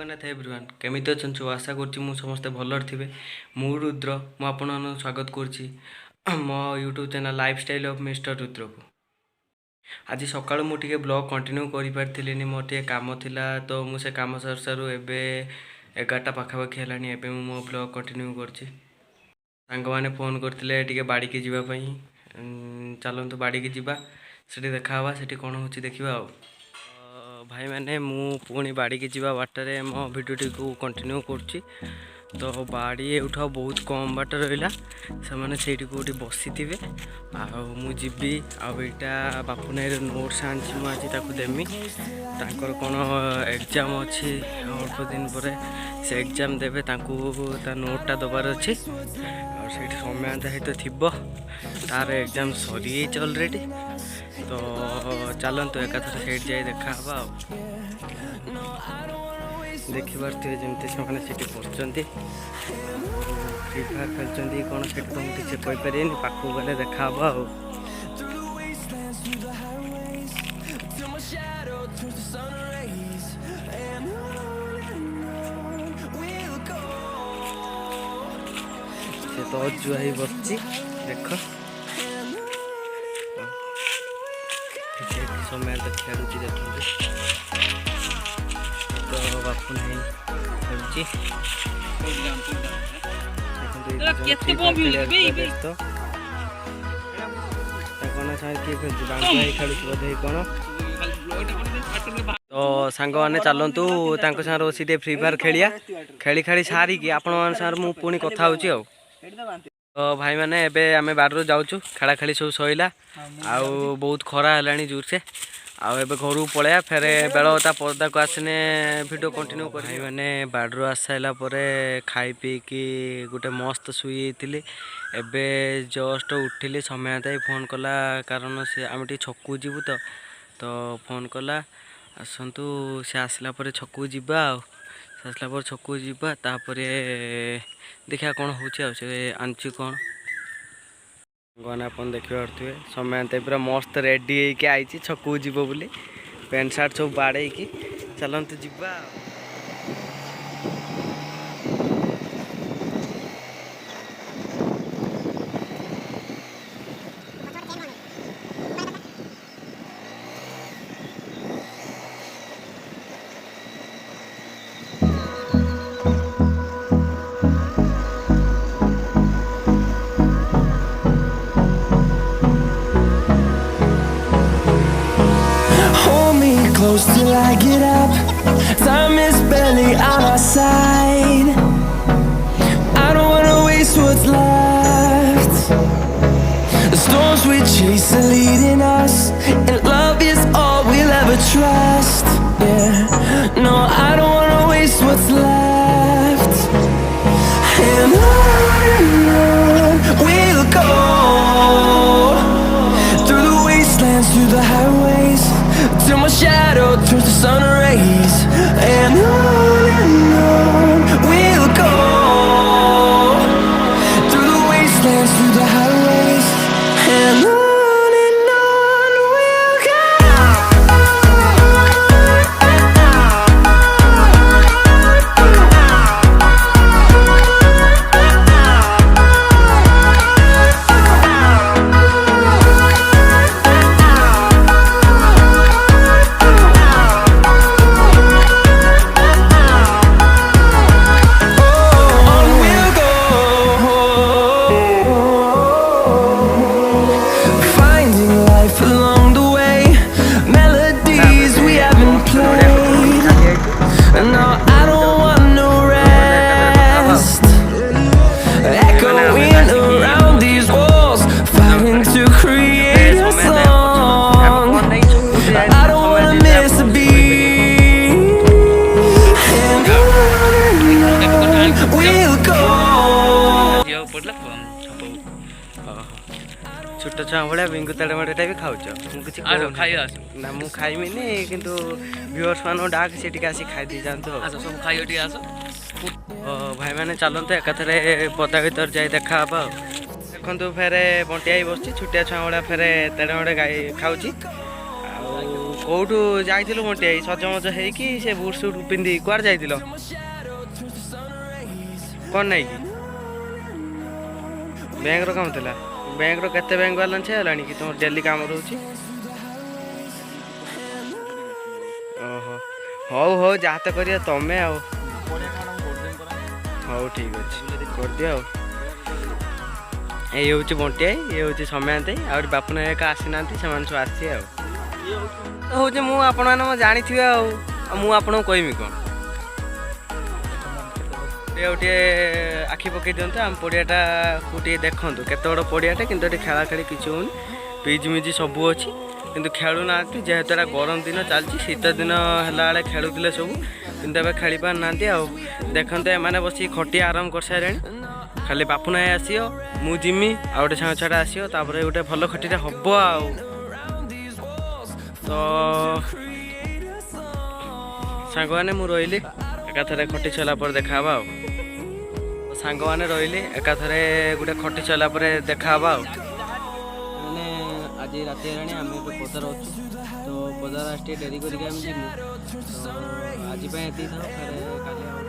Jagannath everyone କେମିତି ଅଛନ୍ତି ସବୁ ଆଶା କରୁଛି ମୁଁ ସମସ୍ତେ ଭଲରେ ଥିବେ। ମୁଁ ରୁଦ୍ର ମୁଁ ଆପଣମାନଙ୍କୁ ସ୍ୱାଗତ କରୁଛି ମୋ YouTube channel lifestyle of mister ରୁଦ୍ରକୁ। ଆଜି ସକାଳୁ ମୁଁ ଟିକେ ବ୍ଲଗ୍ କଣ୍ଟିନ୍ୟୁ କରିପାରିଥିଲିନି, ମୋର ଟିକେ କାମ ଥିଲା ତ ମୁଁ ସେ କାମ ସାରୁ ସାରୁ ଏବେ 11ଟା ପାଖାପାଖି ହେଲାଣି। ଏବେ ମୁଁ ମୋ ବ୍ଲଗ୍ କଣ୍ଟିନ୍ୟୁ କରୁଛି। ସାଙ୍ଗମାନେ ଫୋନ୍ କରିଥିଲେ ଟିକେ ବାଡ଼ିକି ଯିବା ପାଇଁ, ଚାଲନ୍ତୁ ବାଡ଼ିକି ଯିବା, ସେଠି ଦେଖା ହେବା, ସେଠି କ'ଣ ହେଉଛି ଦେଖିବା ଆଉ। ଭାଇମାନେ ମୁଁ ପୁଣି ବାଡ଼ିକି ଯିବା ବାଟରେ ମୋ ଭିଡ଼ିଓଟିକୁ କଣ୍ଟିନ୍ୟୁ କରୁଛି। ତ ବାଡ଼ି ଏଇଠୁ ଆଉ ବହୁତ କମ୍ ବାଟ ରହିଲା, ସେମାନେ ସେଇଠି କେଉଁଠି ବସିଥିବେ ଆଉ ମୁଁ ଯିବି। ଆଉ ଏଇଟା ବାପୁନାଇର ନୋଟ୍ସ ଆଣିଛି, ମୁଁ ଆଜି ତାକୁ ଦେମି। ତାଙ୍କର କ'ଣ ଏକ୍ଜାମ୍ ଅଛି ଅଳ୍ପ ଦିନ ପରେ, ସେ ଏକ୍ଜାମ୍ ଦେବେ, ତାଙ୍କୁ ତା ନୋଟ୍ଟା ଦେବାର ଅଛି। ଆଉ ସେଇଠି ସୌମ୍ୟତା ସହିତ ଥିବ, ତାର ଏକ୍ଜାମ୍ ସରିଯାଇଛି ଅଲରେଡ଼ି। ତ ଚାଲନ୍ତୁ ଏକାଥରେ ସେଇଠି ଯାଇ ଦେଖା ହେବା ଆଉ। ଦେଖିପାରୁଥିବେ ଯେମିତି ସେମାନେ ସେଠି ବସୁଛନ୍ତି, ଫ୍ରି ଫାୟାର ଖେଳୁଛନ୍ତି କ'ଣ ସେଠି ତ ମୁଁ କିଛି କହିପାରିବିନି, ପାଖକୁ ଗଲେ ଦେଖା ହେବ ଆଉ। ସେ ତ ଅଜୁଆ ହେଇ ବସିଛି, ଦେଖ ସମୟ ଖେଳୁଛି, ଦେଖନ୍ତୁ ତ ବାପୁ ନାହିଁ ଖେଳୁଛି, ତ ସାଙ୍ଗମାନେ ଚାଲନ୍ତୁ ତାଙ୍କ ସାଙ୍ଗରେ ବସି ଟିକେ ଫ୍ରି ଫାୟାର ଖେଳିବା। ଖେଳି ଖେଳି ସାରିକି ଆପଣମାନଙ୍କ ସାଙ୍ଗରେ ମୁଁ ପୁଣି କଥା ହେଉଛି ଆଉ। ତ ଭାଇମାନେ ଏବେ ଆମେ ବାଡ଼ିରୁ ଯାଉଛୁ, ଖେଳା ଖେଳି ସବୁ ସରିଲା, ଆଉ ବହୁତ ଖରା ହେଲାଣି ଜୋରସେ। ଆଉ ଏବେ ଘରକୁ ପଳେଇବା, ଫେରେ ବେଳତା ପଦାକୁ ଆସିନେ ଭିଡ଼ିଓ କଣ୍ଟିନ୍ୟୁ କରି। ଭାଇମାନେ ବାଡ଼ିରୁ ଆସିସାରିଲା ପରେ ଖାଇ ପିଇକି ଗୋଟେ ମସ୍ତ ଶୋଇଯାଇଥିଲି। ଏବେ ଜଷ୍ଟ ଉଠିଲି, ସୌମ୍ୟତା ଫୋନ୍ କଲା, କାରଣ ସେ ଆମେ ଟିକେ ଛକକୁ ଯିବୁ ତ ଫୋନ୍ କଲା ଆସନ୍ତୁ। ସେ ଆସିଲା ପରେ ଛକକୁ ଯିବା, ଆଉ ସେ ଆସିଲା ପରେ ଛକକୁ ଯିବା, ତାପରେ ଦେଖିବା କ'ଣ ହେଉଛି ଆଉ। ସେ ଆଣିଛି କ'ଣ ଗନା ଆପଣ ଦେଖିପାରୁଥିବେ, ସୌମ୍ୟତା ପୁରା ମସ୍ତ ରେଡ଼ି ହେଇକି ଆଇଛି ଛକକୁ ଯିବ ବୋଲି, ପ୍ୟାଣ୍ଟ ସାର୍ଟ ସବୁ ବାଡ଼େଇକି। ଚାଲନ୍ତୁ ଯିବା ଆଉ। Close till I get up, time is barely on our side. I don't wanna waste what's left. The storms we chase are leading us, and love is all we'll ever trust. Yeah, no, I don't wanna waste what's left. And on we'll go, through the wastelands, through the highways, till my shadow turns to sun rays. And on we'll go, through the wastelands, through the highways, and on we'll go. ଛୋଟ ଛୁଆ ଭଳିଆ ବିଙ୍ଗୁତାଡ଼ ମାଡ଼ଟା ବି ଖାଉଛ, ମୁଁ କିଛି ନା ମୁଁ ଖାଇମିନି, କିନ୍ତୁ viewers ମାନଙ୍କୁ ଡାକ ସେ ଟିକେ ଆସି ଖାଇଦେଇ ଯାଆନ୍ତୁ ଆଉ। ସବୁ ଖାଇବ ଟିକେ ଆସ। ଭାଇମାନେ ଚାଲନ୍ତୁ ଏକାଥରେ ପଦା ଭିତରେ ଯାଇ ଦେଖା ହେବା ଆଉ। ଦେଖନ୍ତୁ ଫେରେ ବଣ୍ଟିଆ ହେଇ ବସିଛି, ଛୋଟିଆ ଛୁଆ ଭଳିଆ ଫେରେ ତେଢ଼େ ମେଢ଼େ ଗାଈ ଖାଉଛି। ଆଉ କୋଉଠୁ ଯାଇଥିଲୁ ମୋଟେ ସଜମଜ ହେଇକି ସେ ବୁଟ ସୁଟ ପିନ୍ଧି କୁଆଡ଼େ ଯାଇଥିଲ? କ'ଣ ନାଇଁ କି ବ୍ୟାଙ୍କର କାମ ଥିଲା? ବ୍ୟାଙ୍କର କେତେ ବ୍ୟାଙ୍କ ବାଲାନ୍ସ ହେଲାଣି କି ତୁମର ଡେଲି କାମ ରହୁଛି? ଓହୋ ହଉ ହଉ ଯାହା ତ କରିବା ତମେ ଆଉ। ହଉ ଠିକ୍ ଅଛି କରିଦିଅ ଆଉ। ଏଇ ହେଉଛି ବଣ୍ଟିଆଇ, ଇଏ ହେଉଛି ସମୟାନ୍ତାଇ, ଆହୁରି ବାପୁନା ଏକା ଆସିନାହାନ୍ତି, ସେମାନେ ସବୁ ଆସିବେ ଆଉ। ହେଉଛି ମୁଁ ଆପଣମାନେ ଜାଣିଥିବେ ଆଉ ମୁଁ ଆପଣଙ୍କୁ କହିବି କ'ଣ? ଆଉ ଟିକେ ଆଖି ପକେଇ ଦିଅନ୍ତୁ ଆମ ପଡ଼ିଆଟାକୁ ଟିକେ ଦେଖନ୍ତୁ, କେତେ ବଡ଼ ପଡ଼ିଆଟା, କିନ୍ତୁ ଏଠି ଖେଳା ଖେଳି କିଛି ହେଉନି। ପିଚ୍ ମିଚ୍ ସବୁ ଅଛି କିନ୍ତୁ ଖେଳୁନାହାନ୍ତି, ଯେହେତୁ ଏଟା ଗରମ ଦିନ ଚାଲିଛି। ଶୀତ ଦିନ ହେଲା ବେଳେ ଖେଳୁଥିଲେ ସବୁ, କିନ୍ତୁ ଏବେ ଖେଳି ପାରୁନାହାନ୍ତି ଆଉ। ଦେଖନ୍ତୁ ଏମାନେ ବସିକି ଖଟିଆ ଆରମ୍ଭ କରିସାରିଲେଣି। ଖାଲି ବାପୁନା ଆସିବ, ମୁଁ ଯିମି, ଆଉ ଗୋଟେ ସାଙ୍ଗ ଛୁଆଟା ଆସିବ, ତାପରେ ଗୋଟେ ଭଲ ଖଟିଟା ହବ ଆଉ। ତ ସାଙ୍ଗମାନେ ମୁଁ ରହିଲି, ଏକାଥରେ ଖଟି ସରିଲା ପରେ ଦେଖାହେବା ଆଉ। ସାଙ୍ଗମାନେ ରହିଲି, ଏକାଥରେ ଗୋଟେ ଖଟି ସରିଲା ପରେ ଦେଖାହେବା ଆଉ। ମାନେ ଆଜି ରାତି ହେଲାଣି, ଆମେ ଏବେ ପଦାର ଅଛୁ, ତ ପଦାର ଆସି ଟିକେ ଡେରି କରିକି ଆମେ ଯିବୁ। ତ ଆଜି ପାଇଁ ଏତିକି ଥାଉ, ଫେରେ କାଲି ଆଉ